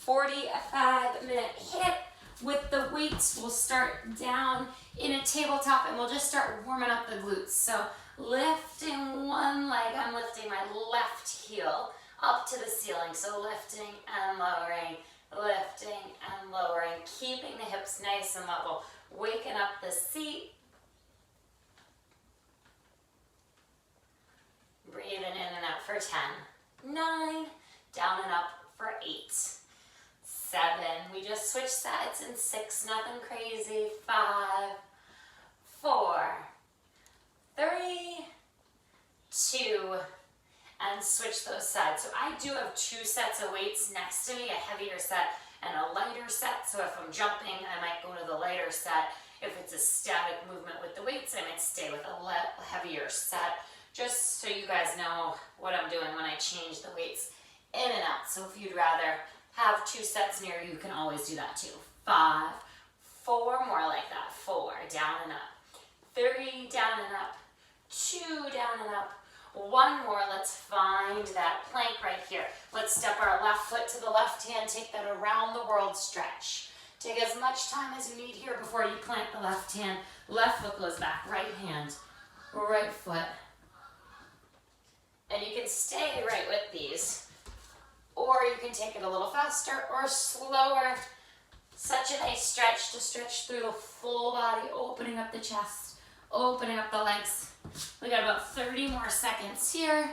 45-minute hit with the weights. We'll start down in a tabletop and we'll just start warming up the glutes. So lifting one leg, I'm lifting my left heel up to the ceiling. So lifting and lowering, keeping the hips nice and level, waking up the seat. Breathing in and out for 10, 9, down and up for 8, 7, we just switch sides in 6, nothing crazy, 5, 4, 3, 2, and switch those sides. So I do have 2 sets of weights next to me, a heavier set and a lighter set. So if I'm jumping, I might go to the lighter set. If it's a static movement with the weights, I might stay with a heavier set. Just so you guys know what I'm doing when I change the weights in and out. So if you'd rather have 2 sets near you, you can always do that too. 5, 4 more like that. 4, down and up. 3, down and up. 2, down and up. 1 more, let's find that plank right here. Let's step our left foot to the left hand, take that around the world stretch. Take as much time as you need here before you plant the left hand. Left foot goes back, right hand, right foot. And you can stay right with these, or you can take it a little faster or slower. Such a nice stretch to stretch through the full body, opening up the chest, opening up the legs. We got about 30 more seconds here.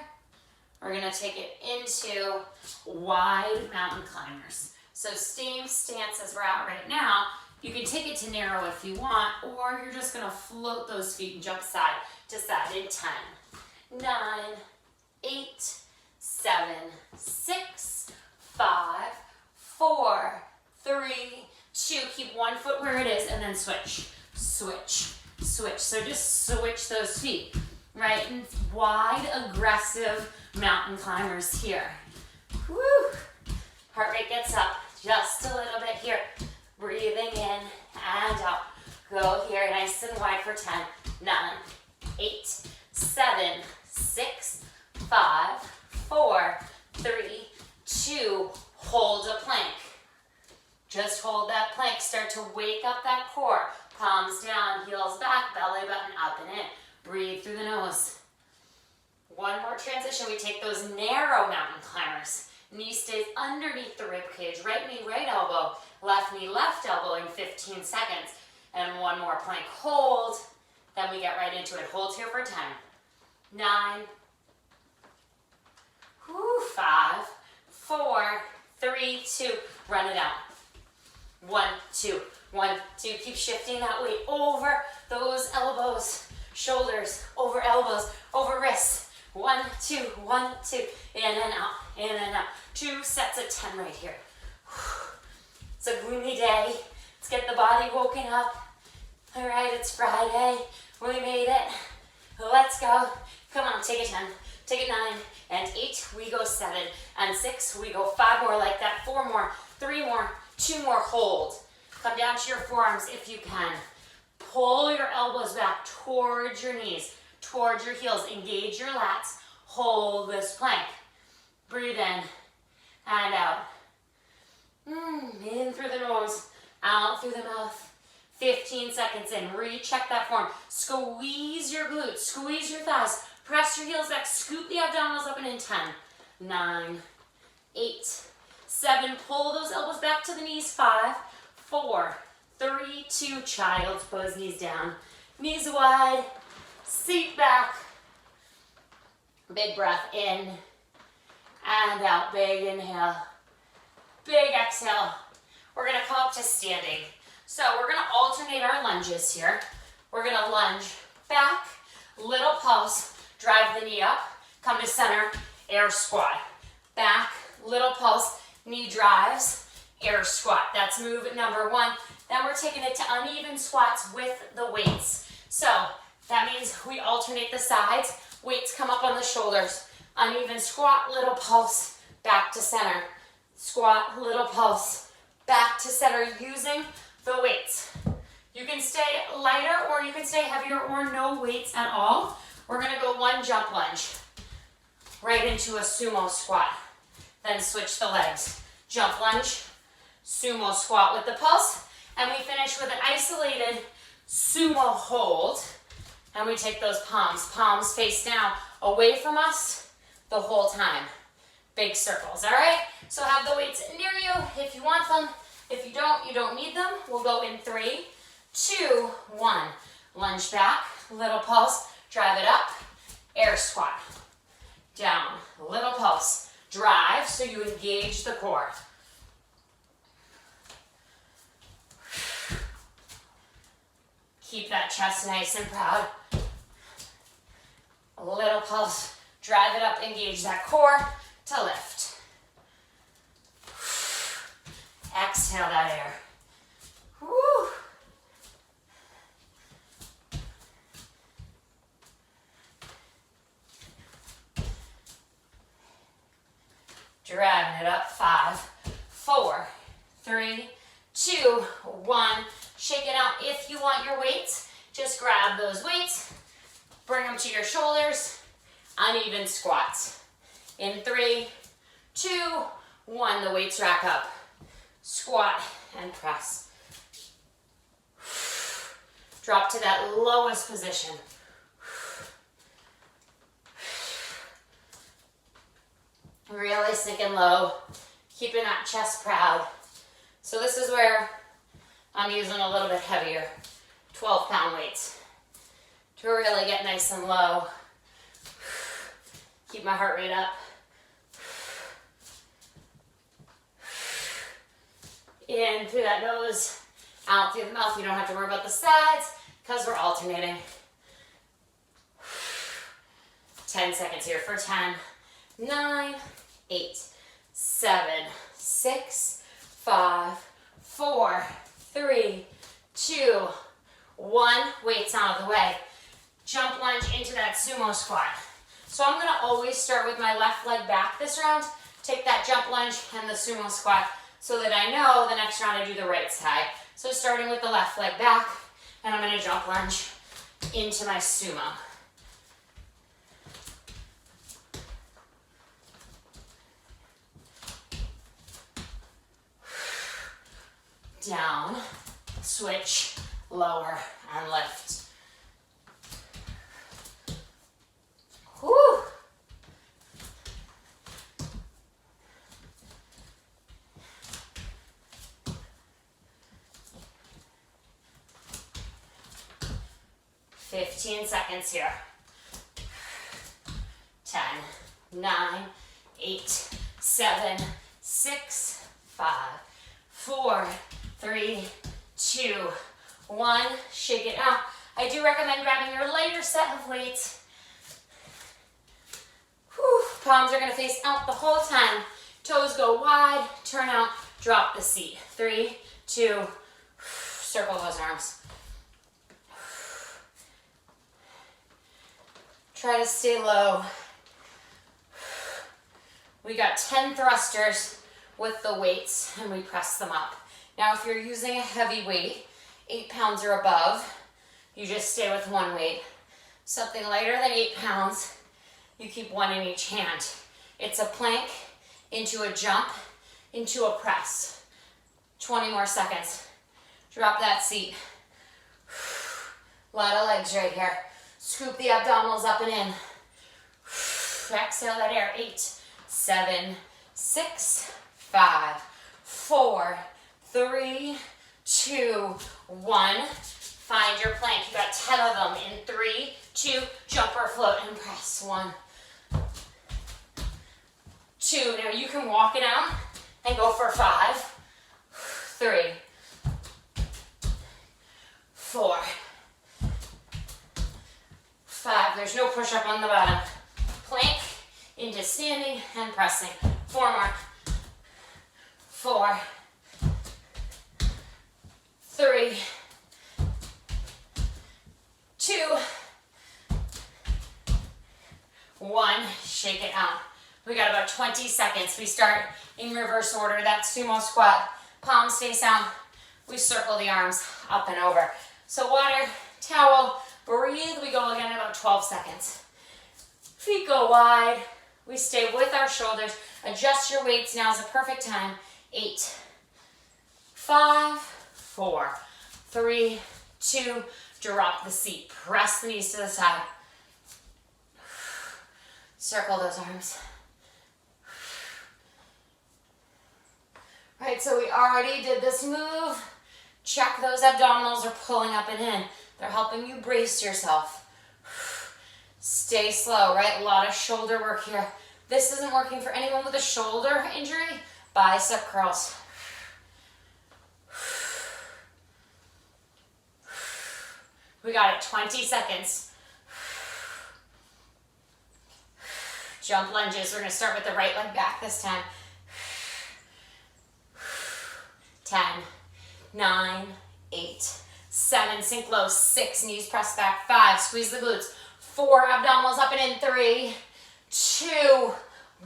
We're gonna take it into wide mountain climbers. So same stance as we're at right now. You can take it to narrow if you want, or you're just gonna float those feet and jump side to side in 10, 9, 8, 7, 6, 5, 4, 3, 2. Keep one foot where it is and then switch, switch, switch. So just switch those feet, right? And wide, aggressive mountain climbers here. Woo! Heart rate gets up just a little bit here. Breathing in and out. Go here, nice and wide for 10, 9, 8, 7, 6, 5, 4, 3, 2, hold a plank. Just hold that plank. Start to wake up that core. Palms down, heels back, belly button up and in. Breathe through the nose. One more transition. We take those narrow mountain climbers. Knee stays underneath the rib cage. Right knee, right elbow. Left knee, left elbow in 15 seconds. And one more plank. Hold. Then we get right into it. Hold here for 10, 9, 5, 4, 3, 2. Run it out. 1, 2, 1, 2. Keep shifting that weight over those elbows, shoulders, over elbows, over wrists. 1, 2, 1, 2. In and out, in and out. 2 sets of 10 right here. It's a gloomy day. Let's get the body woken up. All right, it's Friday. We made it. Let's go. Come on, take it 10, take it 9, and 8. We go 7, and 6. We go 5 more like that. 4 more, 3 more, 2 more. Hold. Come down to your forearms if you can. Pull your elbows back towards your knees, towards your heels. Engage your lats. Hold this plank. Breathe in and out. In through the nose, out through the mouth. 15 seconds in. Recheck that form. Squeeze your glutes. Squeeze your thighs. Press your heels back. Scoop the abdominals up and in 10, 9, 8, 7. Pull those elbows back to the knees. 5, 4, 3, 2. Child's pose. Knees down. Knees wide. Seat back. Big breath in and out. Big inhale. Big exhale. We're going to come up to standing. So we're going to alternate our lunges here. We're going to lunge back, little pulse, drive the knee up, come to center, air squat. Back, little pulse, knee drives, air squat. That's move number 1. Then we're taking it to uneven squats with the weights. So that means we alternate the sides. Weights come up on the shoulders. Uneven squat, little pulse, back to center. Squat, little pulse, back to center using the weights. You can stay lighter or you can stay heavier or no weights at all. We're gonna go 1 jump lunge right into a sumo squat. Then switch the legs. Jump lunge, Sumo squat with the pulse, and we finish with an isolated sumo hold, and we take those palms face down, away from us the whole time. Big circles, all right? So have the weights near you if you want them. If you don't need them. We'll go in 3, 2, 1. Lunge back, little pulse, drive it up, air squat. Down, little pulse, drive so you engage the core. Keep that chest nice and proud. A little pulse, drive it up, engage that core to lift. Exhale that air. Woo. Driving it up. 5, 4, 3, 2, 1. Shake it out. If you want your weights, just grab those weights, bring them to your shoulders, uneven squats. In 3, 2, 1, the weights rack up. Squat and press. Drop to that lowest position. Really sinking low, keeping that chest proud. So this is where I'm using a little bit heavier, 12-pound weights to really get nice and low. Keep my heart rate up. In through that nose, out through the mouth. You don't have to worry about the sides because we're alternating. 10 seconds here for 10, 9, 8, 7, 6, 5, 4, 3, 2, 1. Weights out of the way. Jump lunge into that sumo squat. So I'm gonna always start with my left leg back this round, take that jump lunge and the sumo squat so that I know the next round I do the right side. So starting with the left leg back, and I'm gonna jump lunge into my sumo. Down, switch, lower, and lift. Whew. Fifteen seconds here. 10, 9, 8, 7, 6, 5, 4, 3, 2, 1. Shake it out. I do recommend grabbing your lighter set of weights. Whew. Palms are going to face out the whole time. Toes go wide, turn out, drop the seat. 3, 2, circle those arms. Try to stay low. We got 10 thrusters with the weights and we press them up. Now if you're using a heavy weight, 8 pounds or above, you just stay with one weight. Something lighter than 8 pounds, you keep one in each hand. It's a plank into a jump, into a press. 20 more seconds. Drop that seat. A lot of legs right here. Scoop the abdominals up and in. Exhale that air. 8, 7, 6, 5, 4, 3, 2, 1. Find your plank. You got 10 of them in 3, 2, jump or float and press. 1, 2. Now you can walk it out and go for 5, 3, 4, 5. There's no push up on the bottom. Plank into standing and pressing. 4 more. 4, 3, 2, 1. Shake it out. We got about 20 seconds. We start in reverse order. That sumo squat. Palms face out. We circle the arms up and over. So water, towel, breathe. We go again in about 12 seconds. Feet go wide. We stay with our shoulders. Adjust your weights. Now is a perfect time. 8, 5, 4, 3, 2, drop the seat. Press the knees to the side. Circle those arms. All right, so we already did this move. Check those abdominals are pulling up and in. They're helping you brace yourself. Stay slow, right? A lot of shoulder work here. This isn't working for anyone with a shoulder injury. Bicep curls. We got it, 20 seconds. Jump lunges. We're gonna start with the right leg back this time. 10, 9, 8, 7, sink low, 6, knees press back, 5, squeeze the glutes, 4, abdominals up and in, 3, 2,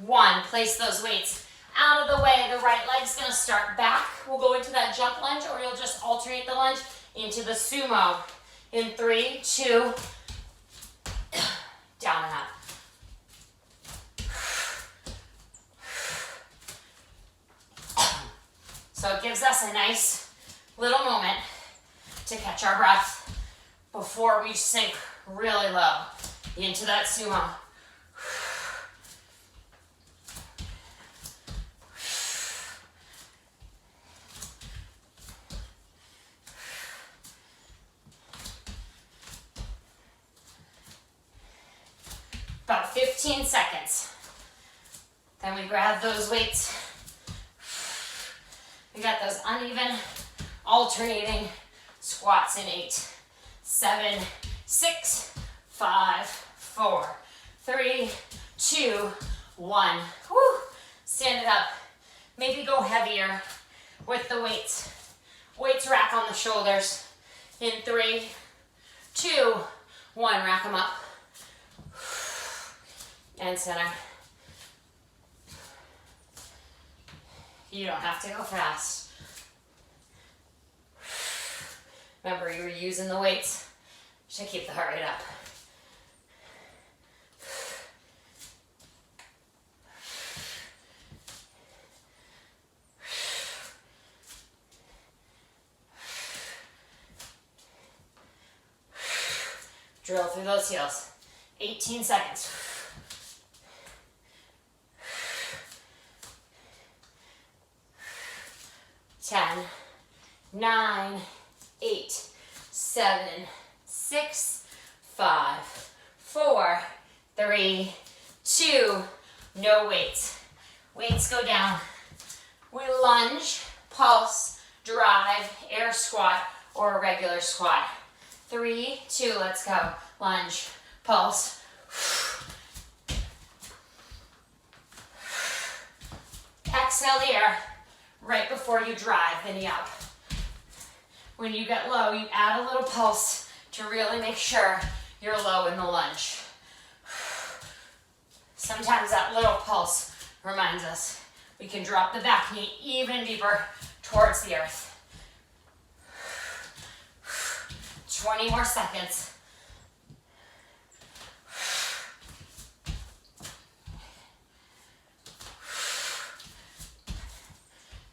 1. Place those weights out of the way. The right leg's gonna start back. We'll go into that jump lunge, or you'll just alternate the lunge into the sumo. In 3, 2, down and up. So it gives us a nice little moment to catch our breath before we sink really low into that sumo. About 15 seconds. Then we grab those weights. We got those uneven, alternating squats in 8, 7, 6, 5, 4, 3, 2, 1. Woo! Stand it up. Maybe go heavier with the weights. Weights rack on the shoulders. In 3, 2, 1. Rack them up. And center. You don't have to go fast. Remember, you're using the weights to keep the heart rate up. Drill through those heels. 18 seconds. 10, 9, 8, 7, 6, 5, 4, 3, 2, no weights. Weights go down. We lunge, pulse, drive, air squat, or a regular squat. 3, 2, let's go. Lunge, pulse. Exhale the air. Right before you drive the knee up. When you get low, you add a little pulse to really make sure you're low in the lunge. Sometimes that little pulse reminds us we can drop the back knee even deeper towards the earth. 20 more seconds.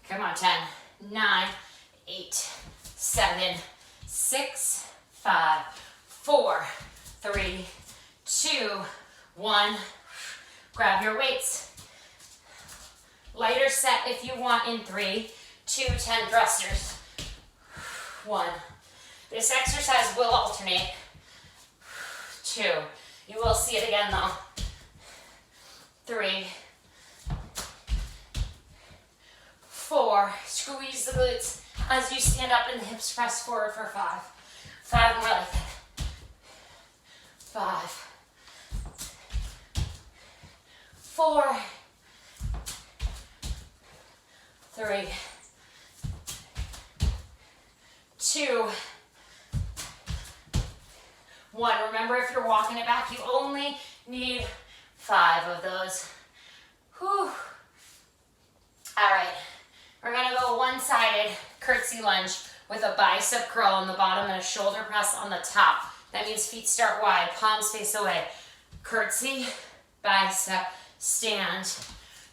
Come on, 10, 9, 8, 7, 6, 5, 4, 3, 2, 1. Grab your weights. Lighter set if you want in 3, 2, 10 thrusters. 1. This exercise will alternate. 2. You will see it again though. 3, 4, squeeze the glutes as you stand up and the hips press forward for 5. 5 more like that. 5, 4, 3, 2, 1. Remember, if you're walking it back, you only need 5 of those. Whew. All right. We're gonna go one-sided curtsy lunge with a bicep curl on the bottom and a shoulder press on the top. That means feet start wide, palms face away. Curtsy, bicep, stand,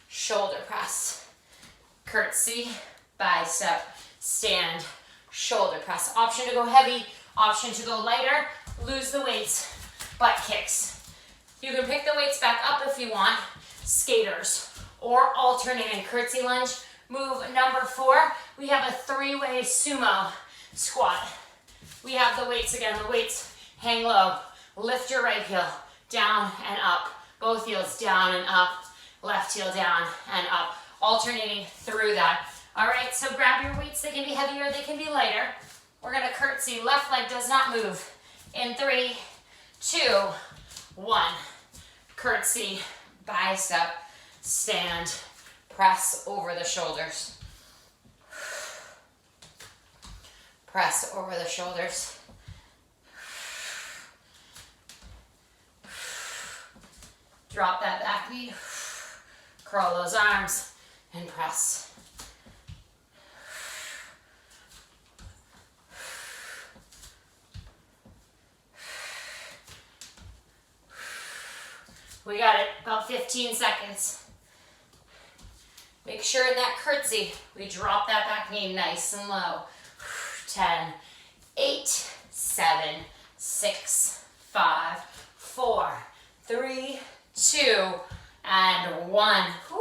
shoulder press. Curtsy, bicep, stand, shoulder press. Option to go heavy, option to go lighter, lose the weights, butt kicks. You can pick the weights back up if you want, skaters, or alternating curtsy lunge. Move number 4, we have a 3-way sumo squat. We have the weights again, the weights hang low. Lift your right heel, down and up. Both heels down and up, left heel down and up. Alternating through that. All right, so grab your weights. They can be heavier, they can be lighter. We're gonna curtsy, left leg does not move. In 3, 2, 1. Curtsy, bicep, stand, press over the shoulders. Press over the shoulders. Drop that back knee. Curl those arms and press. We got it, about 15 seconds. Make sure in that curtsy, we drop that back knee nice and low. 10, 8, 7, 6, 5, 4, 3, 2, and 1. Woo.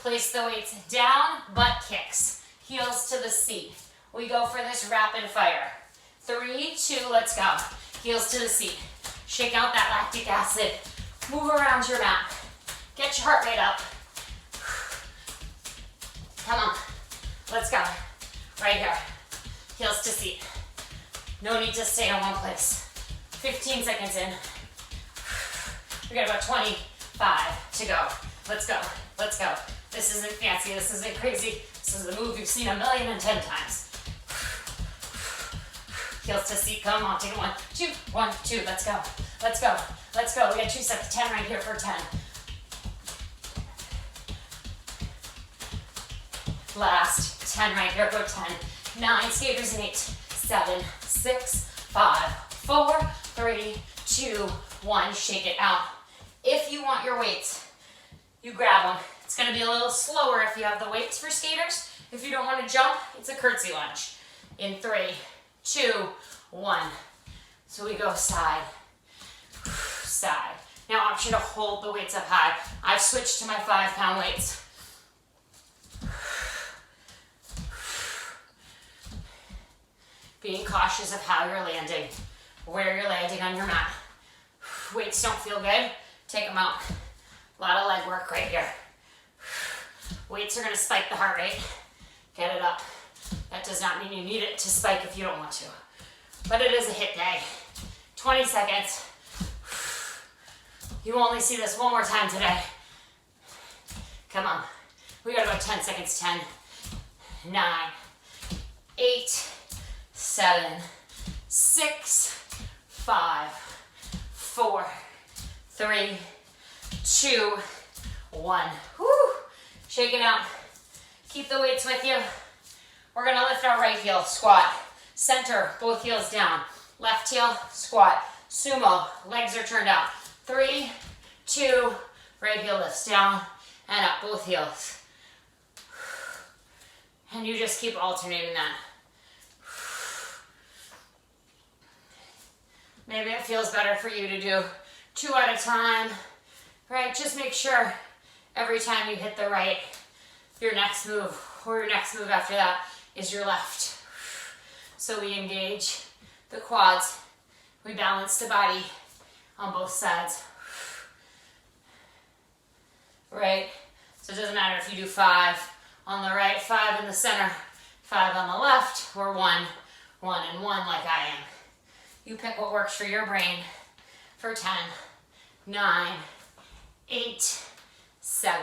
Place the weights down, butt kicks, heels to the seat. We go for this rapid fire. 3, 2, let's go. Heels to the seat. Shake out that lactic acid. Move around your mat. Get your heart rate up. Come on, let's go. Right here, heels to seat. No need to stay in one place. 15 seconds in. We got about 25 to go. Let's go, let's go. This isn't fancy, this isn't crazy. This is a move you've seen 1,010,000 times. Heels to seat, come on, take it 1, 2, 1, 2, let's go, let's go, let's go. We got 2 sets, 10 right here for 10. Last, 10 right here for 10. 9, skaters in 8, 7, 6, 5, 4, 3, 2, 1, shake it out. If you want your weights, you grab them. It's gonna be a little slower if you have the weights for skaters. If you don't wanna jump, it's a curtsy lunge. In 3, 2, 1. So we go side, side. Now option to hold the weights up high. I've switched to my 5-pound weights. Being cautious of how you're landing, where you're landing on your mat. Weights don't feel good, take them out. A lot of leg work right here. Weights are gonna spike the heart rate. Get it up. That does not mean you need it to spike if you don't want to. But it is a hit day. 20 seconds. You only see this one more time today. Come on. We got about 10 seconds. 10, 9, 8, 7, 6, 5, 4, 3, 2, 1. Woo. Shake it out. Keep the weights with you. We're gonna lift our right heel, squat. Center, both heels down. Left heel, squat. Sumo, legs are turned out. 3, 2, right heel lifts down and up, both heels. And you just keep alternating that. Maybe it feels better for you to do 2 at a time, right? Just make sure every time you hit the right, your next move or your next move after that is your left. So we engage the quads. We balance the body on both sides. Right? So it doesn't matter if you do 5 on the right, 5 in the center, 5 on the left, or 1, 1, and 1 like I am. You pick what works for your brain for 10, 9, 8, 7,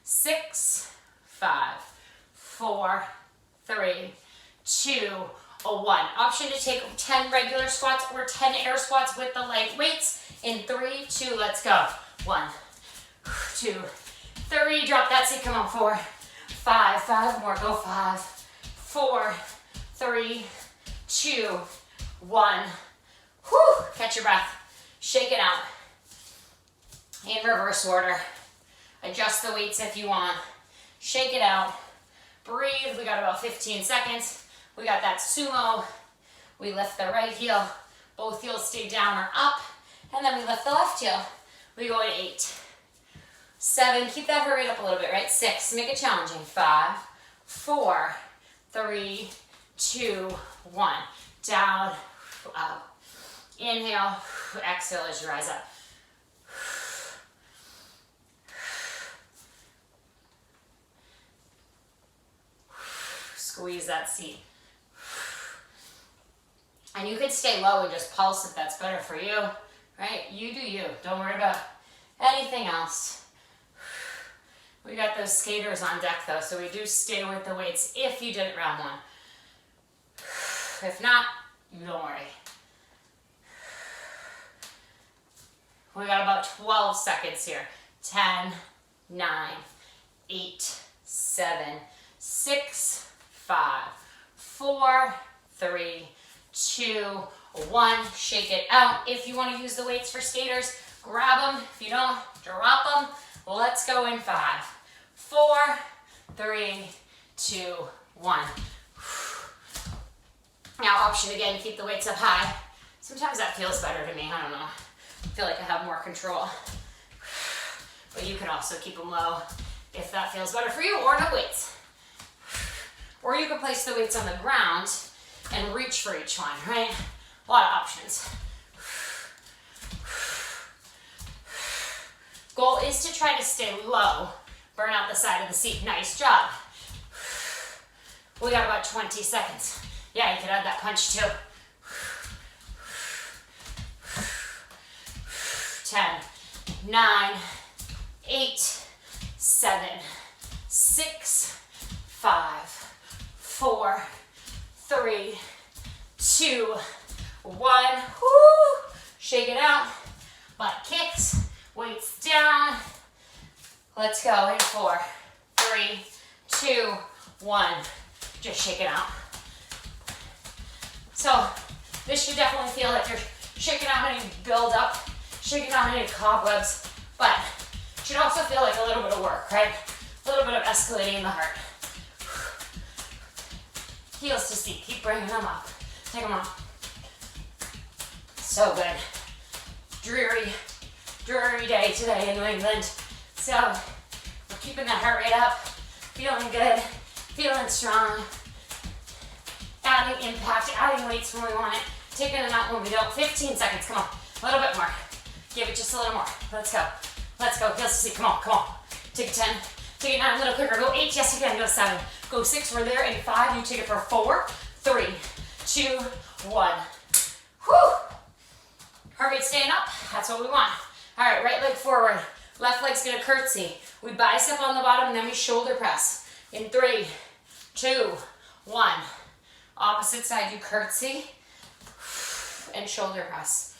6, 5, 4, 3, 2, 1. Option to take 10 regular squats or 10 air squats with the light weights. In 3, 2, let's go. 1, 2, 3, drop that seat, come on, 4, 5, 5 more, go 5, 4, 3, 2, 1. Whew, catch your breath, shake it out. In reverse order, adjust the weights if you want. Shake it out, Breathe, we got about 15 seconds. We got that sumo. We lift the right heel, both heels stay down or up, and then we lift the left heel. We go at 8, 7, keep that heart rate up a little bit, right? 6, make it challenging. 5, 4, 3, 2, 1. Down, up. Inhale, exhale as you rise up. Squeeze that seat. And you could stay low and just pulse if that's better for you, right? You do you. Don't worry about anything else. We got those skaters on deck though, so we do stay with the weights if you did it round 1. If not, you don't worry. We got about 12 seconds here. 10, 9, 8, 7, 6, 5, 4, 3, 2, 1. Shake it out. If you want to use the weights for skaters, grab them. If you don't, drop them. Let's go in 5, 4, 3, 2, 1. Now option again, keep the weights up high. Sometimes that feels better to me, I don't know. I feel like I have more control. But you can also keep them low if that feels better for you, or no weights. Or you can place the weights on the ground and reach for each one, right? A lot of options. Goal is to try to stay low. Burn out the side of the seat. Nice job. We got about 20 seconds. Yeah, you could add that punch too. 10, 9, 8, 7, 6, 5, 4, 3, 2, 1. Woo! Shake it out. Butt kicks. Weights down. Let's go in 4, 3, 2, 1. Just shake it out. So this should definitely feel like you're shaking out any build-up, shaking out any cobwebs, but it should also feel like a little bit of work, right? A little bit of escalating the heart. Heels to seat, keep bringing them up. Take them up. So good. Dreary day today in New England. So we're keeping that heart rate up, feeling good, feeling strong. Adding impact, adding weights when we want it, taking it out when we don't. 15 seconds, come on, a little bit more. Give it just a little more. Let's go, heels to seat, come on. Take it 10, take it 9, a little quicker, go 8, yes you can, go 7, go 6, we're there, in 5, you take it for 4, 3, 2, 1. Whew! Heart rate staying up, that's what we want. All right, right leg forward, left leg's gonna curtsy. We bicep on the bottom and then we shoulder press. In 3, 2, 1. Opposite side, you curtsy and shoulder press.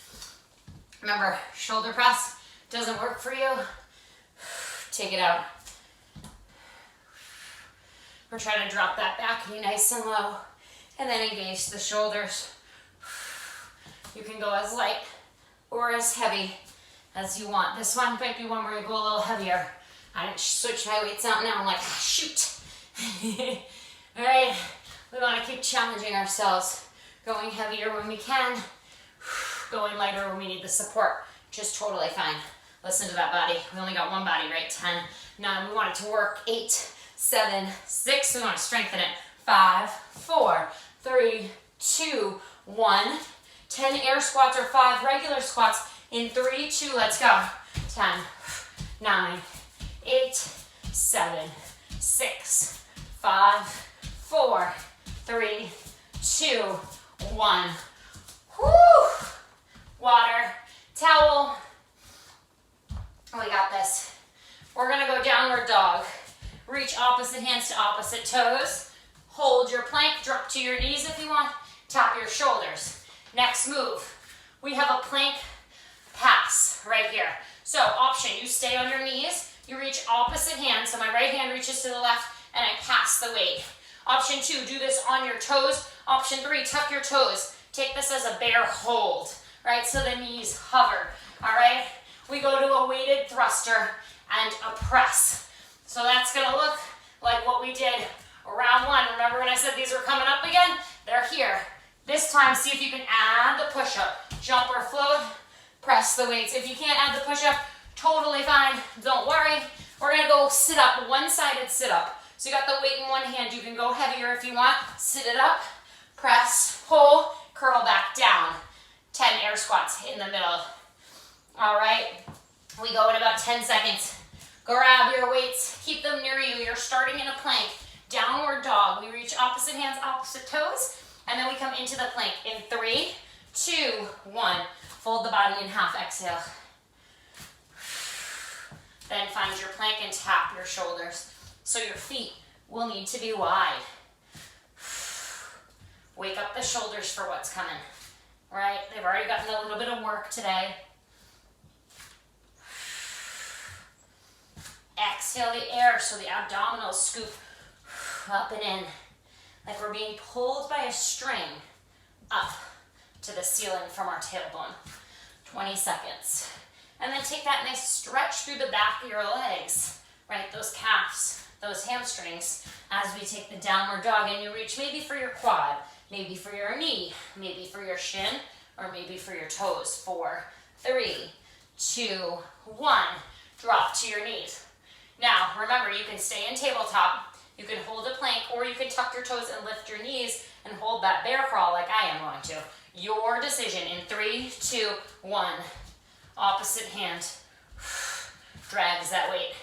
Remember, shoulder press doesn't work for you. Take it out. We're trying to drop that back knee nice and low and then engage the shoulders. You can go as light or as heavy as you want. This one might be one where you go a little heavier. I didn't switch my weights out now. I'm like, shoot. All right. We want to keep challenging ourselves, going heavier when we can, going lighter when we need the support, which is totally fine. Listen to that body. We only got one body, right? 10, 9, we want it to work. 8, 7, 6, we want to strengthen it. 5, 4, 3, 2, 1. 10 air squats or 5 regular squats. In 3, 2, let's go. 10, 9, 8, 7, 6, 5, 4, 3, 2, 1. Whew. Water, towel. We got this. We're gonna go downward dog. Reach opposite hands to opposite toes. Hold your plank, drop to your knees if you want. Tap your shoulders. Next move. We have a plank pass right here. So option, you stay on your knees, you reach opposite hands. So my right hand reaches to the left and I pass the weight. Option 2, do this on your toes. Option 3, tuck your toes. Take this as a bear hold, right? So the knees hover, all right? We go to a weighted thruster and a press. So that's gonna look like what we did Round one, remember when I said these were coming up again? They're here. This time, see if you can add the push-up. Jump or float, press the weights. If you can't add the push-up, totally fine, don't worry. We're gonna go sit up, one-sided sit up. So you got the weight in one hand, you can go heavier if you want. Sit it up, press, pull, curl back down. 10 air squats in the middle. All right, we go in about 10 seconds. Grab your weights, keep them near you. You're starting in a plank. Downward dog, we reach opposite hands, opposite toes, and then we come into the plank in 3, 2, 1. Fold the body in half, exhale. Then find your plank and tap your shoulders. So your feet will need to be wide. Wake up the shoulders for what's coming, right? They've already gotten a little bit of work today. Exhale the air so the abdominals scoop up and in, like we're being pulled by a string up to the ceiling from our tailbone. 20 seconds. And then take that nice stretch through the back of your legs, right? Those calves, those hamstrings, as we take the downward dog and you reach maybe for your quad, maybe for your knee, maybe for your shin, or maybe for your toes. 4, 3, 2, 1. Drop to your knees. Now, remember, you can stay in tabletop, you can hold a plank, or you can tuck your toes and lift your knees and hold that bear crawl like I am going to. Your decision in 3, 2, 1. Opposite hand drags that weight.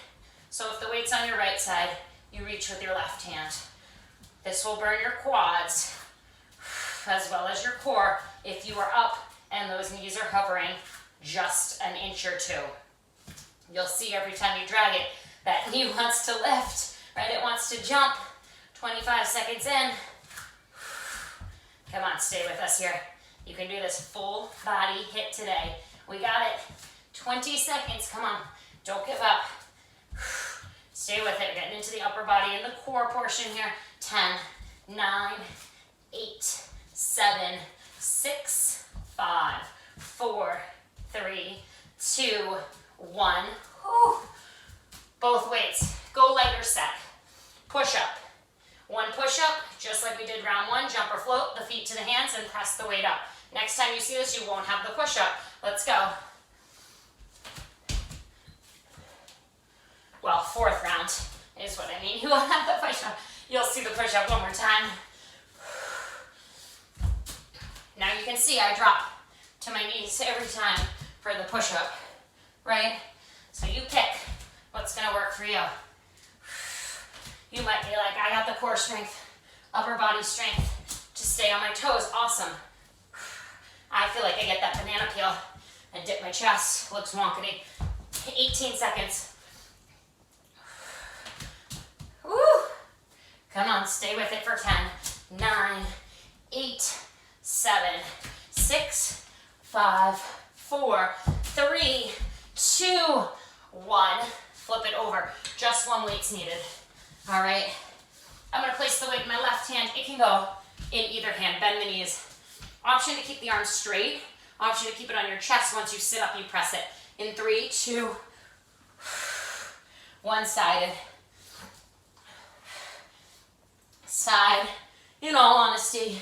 So if the weight's on your right side, you reach with your left hand. This will burn your quads as well as your core if you are up and those knees are hovering just an inch or two. You'll see every time you drag it, that knee wants to lift, right? It wants to jump. 25 seconds in. Come on, stay with us here. You can do this full body hit today. We got it. 20 seconds, come on. Don't give up. Stay with it, getting into the upper body and the core portion here. 10, 9, 8, 7, 6, 5, 4, 3, 2, 1. Whew. Both weights. Go lighter set. Push up. One push up, just like we did round one. Jump or float, the feet to the hands and press the weight up. Next time you see this, you won't have the push up. Let's go. Well, fourth round is what I mean. You won't have the push up. You'll see the push up one more time. Now you can see I drop to my knees every time for the push up, right? So you pick what's gonna work for you. You might be like, I got the core strength, upper body strength to stay on my toes. Awesome. I feel like I get that banana peel and dip my chest. Looks wonkety. 18 seconds. Woo! Come on, stay with it for 10, 9, 8, 7, 6, 5, 4, 3, 2, 1. Flip it over. Just one weight's needed. All right. I'm going to place the weight in my left hand. It can go in either hand. Bend the knees. Option to keep the arms straight. Option to keep it on your chest. Once you sit up, you press it. In 3, 2, one-sided. Side. In all honesty,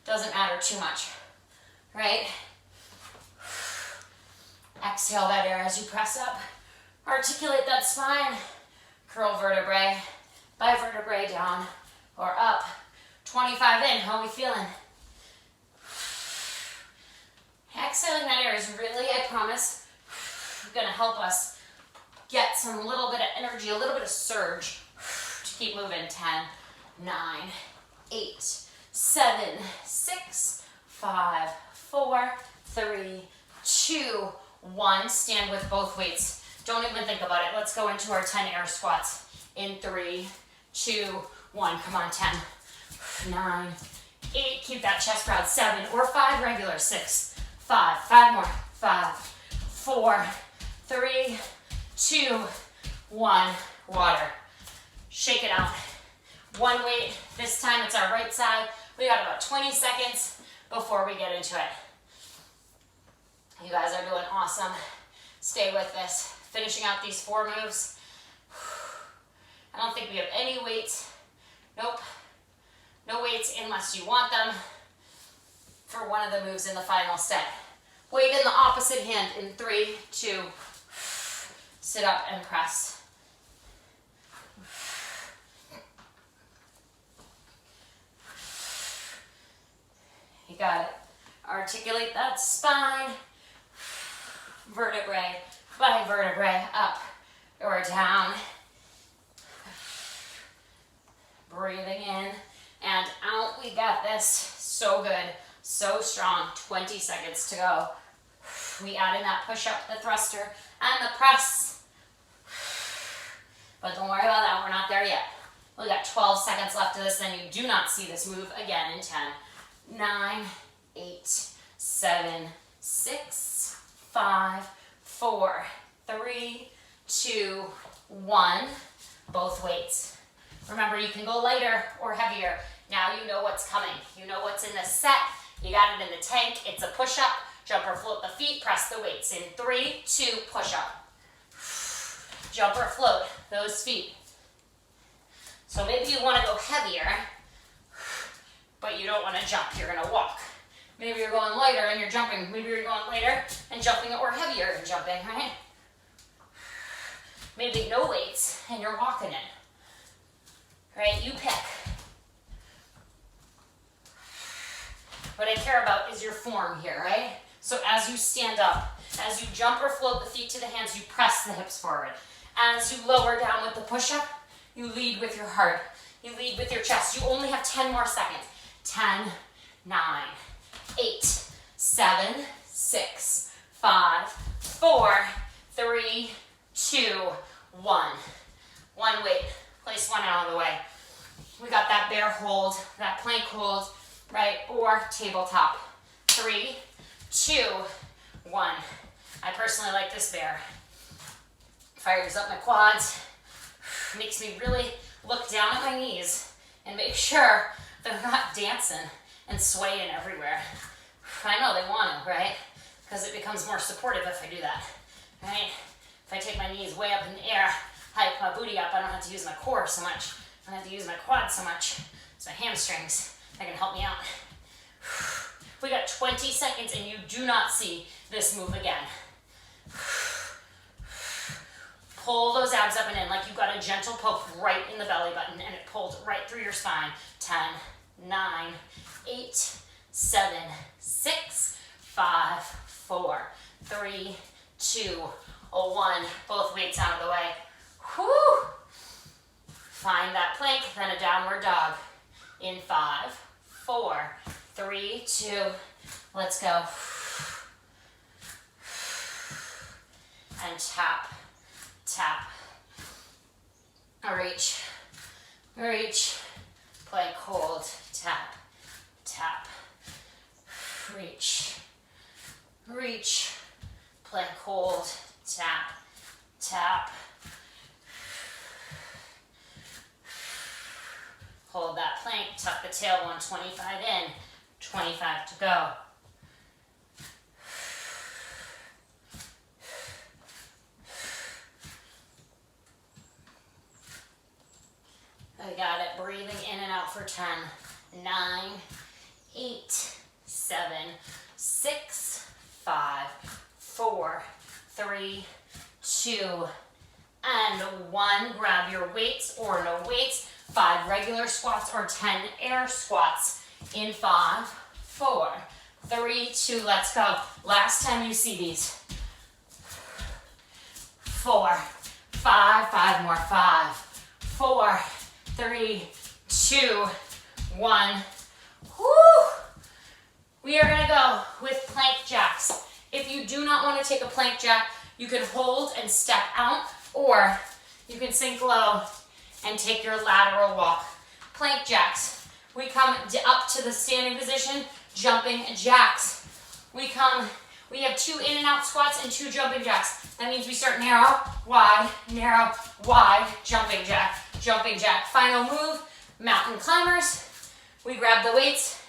doesn't matter too much, right? Exhale that air as you press up. Articulate that spine. Curl vertebrae by vertebrae down or up. 25 in. How are we feeling? Exhaling that air is really, I promise, going to help us get some little bit of energy, a little bit of surge to keep moving. 10, 9, 8, 7, 6, 5, 4, 3, 2, 1. Stand with both weights. Don't even think about it. Let's go into our 10 air squats. In 3, 2, 1. Come on, 10, 9, 8. Keep that chest proud. 7 or 5 regular. 6, 5. 5 more. 5, 4, 3, 2, 1. Water. Shake it out. One weight. This time it's our right side. We got about 20 seconds before we get into it. You guys are doing awesome. Stay with this. Finishing out these 4 moves. I don't think we have any weights Nope. No weights unless you want them for one of the moves in the final set. Weight in the opposite hand in 3, 2, sit up and press. You got it. Articulate that spine, vertebrae by vertebrae, up or down. Breathing in and out. We got this. So good. So strong. 20 seconds to go. We add in that push-up, the thruster, and the press. But don't worry about that. We're not there yet. We got 12 seconds left of this. Then you do not see this move again in 10, 9, 8, 7, 6, 5, 4, 3, 2, 1. Both weights. Remember, you can go lighter or heavier. Now you know what's coming. You know what's in the set. You got it in the tank. It's a push-up. Jump or float the feet. Press the weights. In 3, 2, push-up. Jump or float those feet. So maybe you want to go heavier, but you don't want to jump. You're going to walk. Maybe you're going lighter and you're jumping. Maybe you're going lighter and jumping, or heavier and jumping, right? Maybe no weights and you're walking it. Right? You pick. What I care about is your form here, right? So as you stand up, as you jump or float the feet to the hands, you press the hips forward. As you lower down with the push-up, you lead with your heart. You lead with your chest. You only have 10 more seconds. 10, 9, 8, 7, 6, 5, 4, 3, 2, 1. One weight. Place one out of the way. We got that bear hold, that plank hold, right? Or tabletop. 3, 2, 1. I personally like this bear. Fires up my quads. Makes me really look down at my knees and make sure they're not dancing and swaying everywhere. I know they want to, right? Because it becomes more supportive if I do that, right? If I take my knees way up in the air, hike my booty up, I don't have to use my core so much. I don't have to use my quads so much. It's my hamstrings that can help me out. We got 20 seconds and you do not see this move again. Pull those abs up and in like you got a gentle poke right in the belly button and it pulled right through your spine. 10, 9, 8, 7, 6, 5, 4, 3, 2, 1. Both weights out of the way. Whew. Find that plank, then a downward dog. In 5, 4, 3, 2, let's go. And tap, tap. Reach, reach, plank hold, tap, tap. Reach, reach, plank hold, tap, tap. Hold that plank, tuck the tailbone, 25 in, 25 to go. I got it. Breathing in and out for 10, 9, 8, 7, 6, 5, 4, 3, 2, and 1. Grab your weights or no weights. 5 regular squats or 10 air squats. In 5, 4, 3, 2, let's go. Last time you see these. 4, 5, 5 more. 5, 4, 3, 2, 1. Woo! We are gonna go with plank jacks. If you do not want to take a plank jack, you can hold and step out, or you can sink low and take your lateral walk. Plank jacks. We come up to the standing position, jumping jacks. We have 2 in and out squats and 2 jumping jacks. That means we start narrow, wide, jumping jack, jumping jack. Final move, mountain climbers. We grab the weights,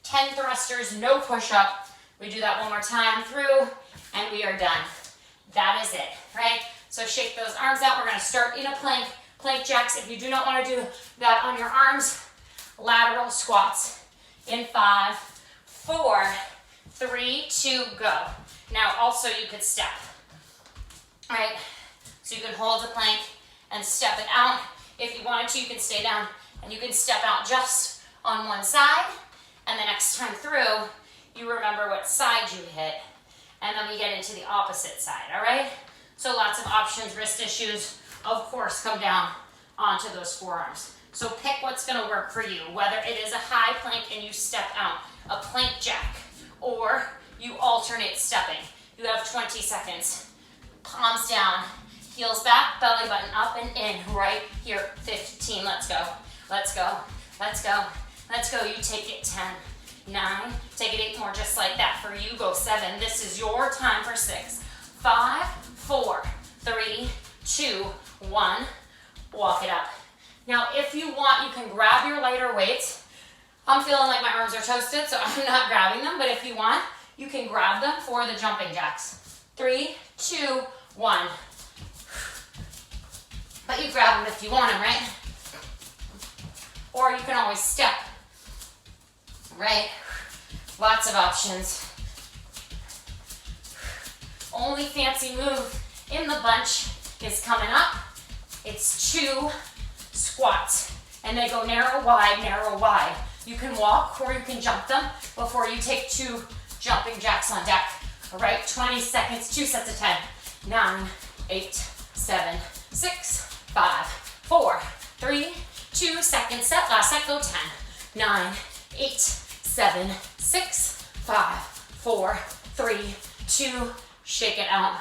10 thrusters, no push up. We do that one more time through, and we are done. That is it, right? So shake those arms out. We're gonna start in a plank, plank jacks. If you do not want to do that on your arms, lateral squats in 5, 4, 3, 2, go. Now also you could step, right? So you can hold the plank and step it out. If you wanted to, you can stay down and you can step out just on one side, and the next time through, you remember what side you hit, and then we get into the opposite side, all right? So lots of options. Wrist issues, of course, come down onto those forearms. So pick what's gonna work for you, whether it is a high plank and you step out, a plank jack, or you alternate stepping. You have 20 seconds. Palms down, heels back, belly button up and in, right here. 15, let's go, let's go, let's go, let's go. You take it 10, 9, take it 8 more, just like that. For you, go 7. This is your time for 6, 5, 4, 3, 2, 1. Walk it up. Now, if you want, you can grab your lighter weights. I'm feeling like my arms are toasted, so I'm not grabbing them, but if you want, you can grab them for the jumping jacks. 3, 2, 1. But you grab them if you want them, right? Or you can always step, right? Lots of options. Only fancy move in the bunch is coming up. It's 2 squats, and they go narrow, wide, narrow, wide. You can walk or you can jump them before you take 2 jumping jacks on deck. All right, 20 seconds, 2 sets of 10. 9, 8, 7, 6, 5, 4, 3, 2, second set, last set, go 10. 9, 8, 7, 6, 5, 4, 3, 2, shake it out.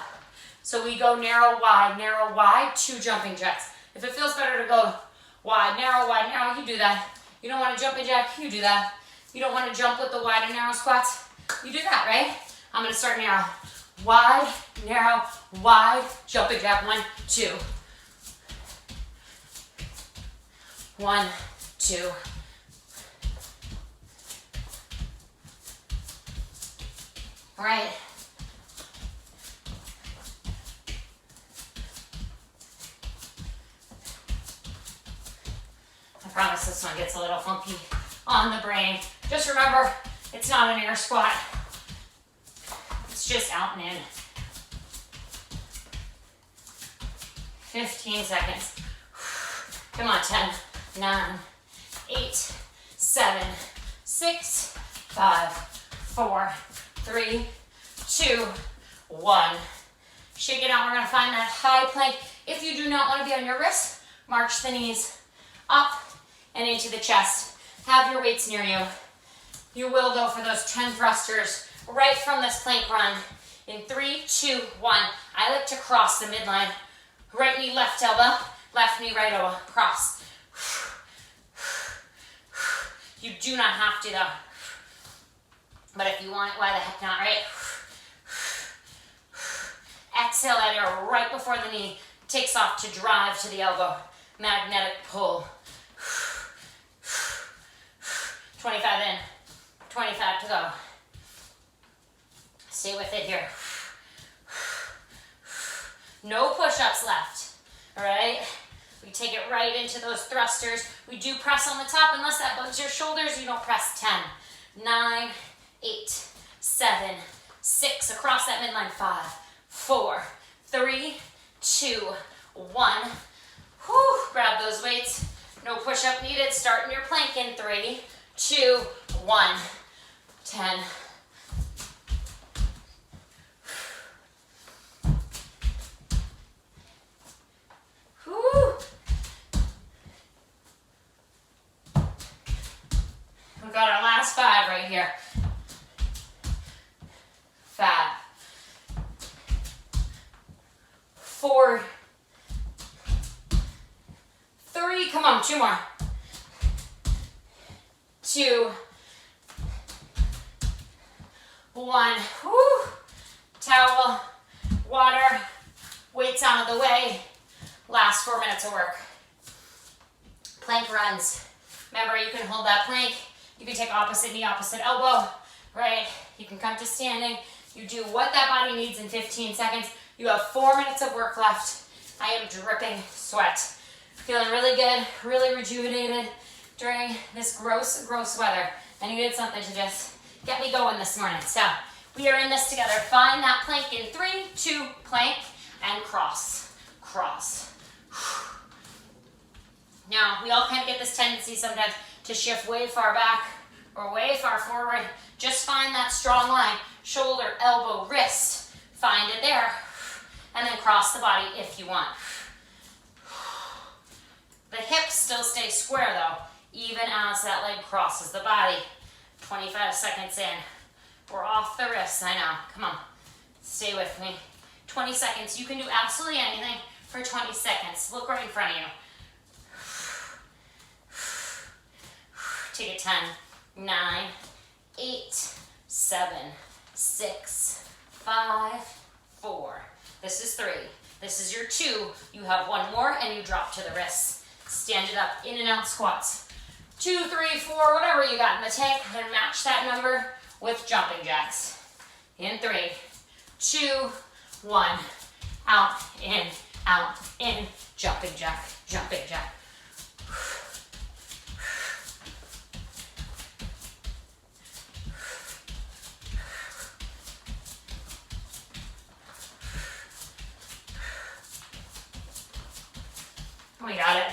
So we go narrow, wide, 2 jumping jacks. If it feels better to go wide, narrow, you do that. You don't want to jumping jack, you do that. You don't want to jump with the wide and narrow squats, you do that, right? I'm going to start narrow. Narrow, wide, jumping jack, 1, 2. 1, 2. All right. I promise this one gets a little funky on the brain. Just remember, it's not an air squat. It's just out and in. 15 seconds. Come on, 10, 9, 8, 7, 6, 5, 4, 3, 2, 1. Shake it out. We're gonna find that high plank. If you do not want to be on your wrist, march the knees up and into the chest. Have your weights near you. You will go for those 10 thrusters right from this plank run. In 3, 2, 1. I like to cross the midline. Right knee, left elbow. Left knee, right elbow. Cross. You do not have to though. But if you want it, why the heck not, right? Exhale that air right before the knee takes off to drive to the elbow. Magnetic pull. 25 in, 25 to go. Stay with it here. No push-ups left, all right? We take it right into those thrusters. We do press on the top. Unless that bugs your shoulders, you don't press. 10, 9, 8, 7, 6. Across that midline. 5, 4, 3, 2, 1. Whew, grab those weights. No push-up needed. Starting your plank in 3, 2, 1. 10. Whew. We've got our last 5 right here. 5, 4, 3, come on, 2 more. 2, 1. Woo. Towel, water, weights out of the way. Last 4 minutes of work. Plank runs. Remember, you can hold that plank. You can take opposite knee, opposite elbow, right? You can come to standing. You do what that body needs in 15 seconds. You have 4 minutes of work left. I am dripping sweat. Feeling really good, really rejuvenated during this gross, gross weather. I needed something to just get me going this morning. So we are in this together. Find that plank in 3, 2, plank, and cross, cross. Now, we all kind of get this tendency sometimes to shift way far back or way far forward. Just find that strong line, shoulder, elbow, wrist. Find it there. And then cross the body if you want. The hips still stay square though, even as that leg crosses the body. 25 seconds in. We're off the wrists, I know. Come on, stay with me. 20 seconds, you can do absolutely anything for 20 seconds. Look right in front of you. Take it 10, 9, 8, 7, 6, 5, 4. This is 3. This is your 2. You have 1 more and you drop to the wrists. Stand it up, in and out squats. 2, 3, 4, whatever you got in the tank, and match that number with jumping jacks. In 3, 2, 1, out, in, jumping jack, jumping jack. We got it.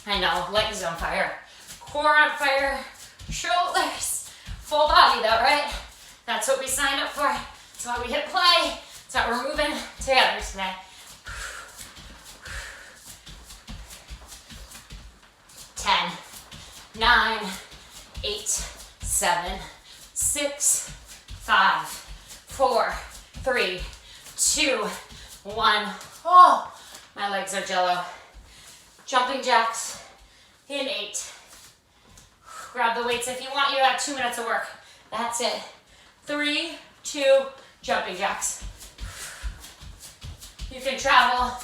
I know, legs on fire, core on fire, shoulders, full body though, right? That's what we signed up for. That's why we hit play. That's why we're moving together today. 10, 9, 8, 7, 6, 5, 4, 3, 2, 1. Oh, my legs are jello. Jumping jacks in 8. Grab the weights if you want. You have 2 minutes of work. That's it. 3, 2, jumping jacks. You can travel.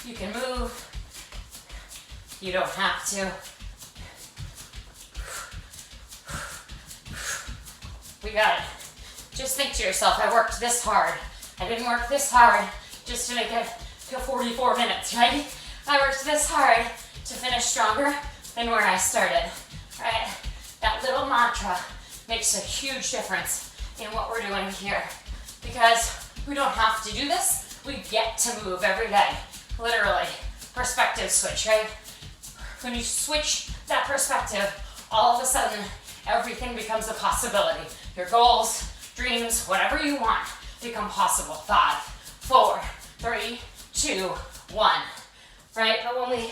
You can move. You don't have to. We got it. Just think to yourself, I worked this hard. I didn't work this hard just to make it to 44 minutes, right? I worked this hard to finish stronger than where I started, right? That little mantra makes a huge difference in what we're doing here because we don't have to do this. We get to move every day, literally. Perspective switch, right? When you switch that perspective, all of a sudden, everything becomes a possibility. Your goals, dreams, whatever you want become possible. 5, 4, 3, 2, 1, right? But when we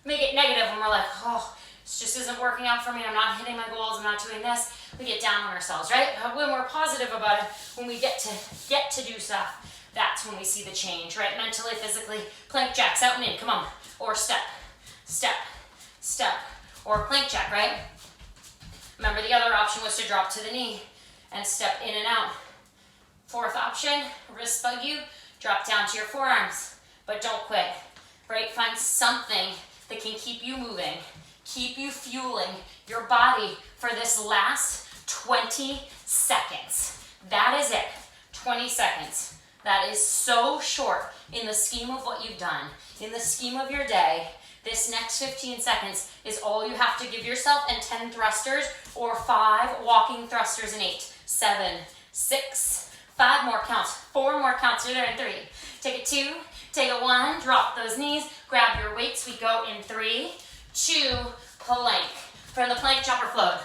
make it negative and we're like, oh, this just isn't working out for me, I'm not hitting my goals, I'm not doing this, we get down on ourselves, right? But when we're positive about it, when we get to do stuff, that's when we see the change, right? Mentally, physically, plank jacks, out and in, come on. Or step, step, step, or plank jack, right? Remember the other option was to drop to the knee and step in and out. 4th option, wrist bug you, drop down to your forearms, but don't quit, right? Find something that can keep you moving, keep you fueling your body for this last 20 seconds. That is it, 20 seconds. That is so short in the scheme of what you've done, in the scheme of your day. This next 15 seconds is all you have to give yourself, and 10 thrusters or 5 walking thrusters in 8, 7, 6, 5 more counts, 4 more counts, you're there in 3. Take it 2, take it 1, drop those knees, grab your weights, we go in 3, 2, plank. From the plank, jump or float.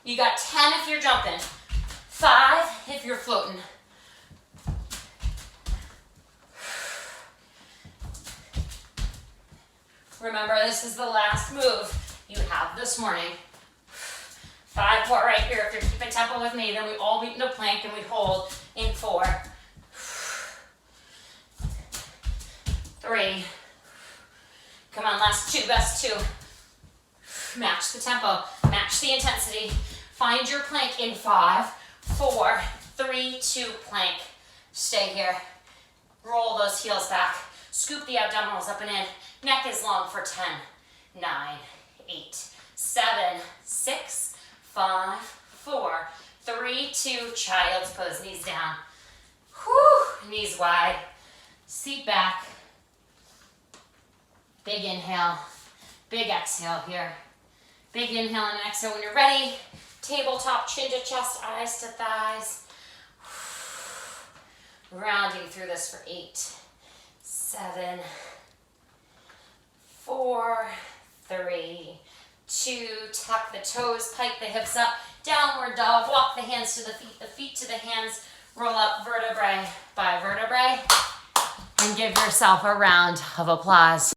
You got 10 if you're jumping, 5 if you're floating. Remember, this is the last move you have this morning. 5 more right here. If you're keeping tempo with me, then we all meet into plank and we hold in 4. 3. Come on, last 2, best 2. Match the tempo, match the intensity. Find your plank in 5, 4, 3, 2, plank. Stay here. Roll those heels back. Scoop the abdominals up and in. Neck is long for 10, 9, 8, 7, 6, 5, 4, 3, 2, child's pose, knees down. Whew, knees wide, seat back. Big inhale, big exhale here. Big inhale and exhale. When you're ready, tabletop, chin to chest, eyes to thighs. Rounding through this for 8, 7, 4, 3, 2, tuck the toes, pike the hips up, downward dog, walk the hands to the feet to the hands, roll up vertebrae by vertebrae, and give yourself a round of applause.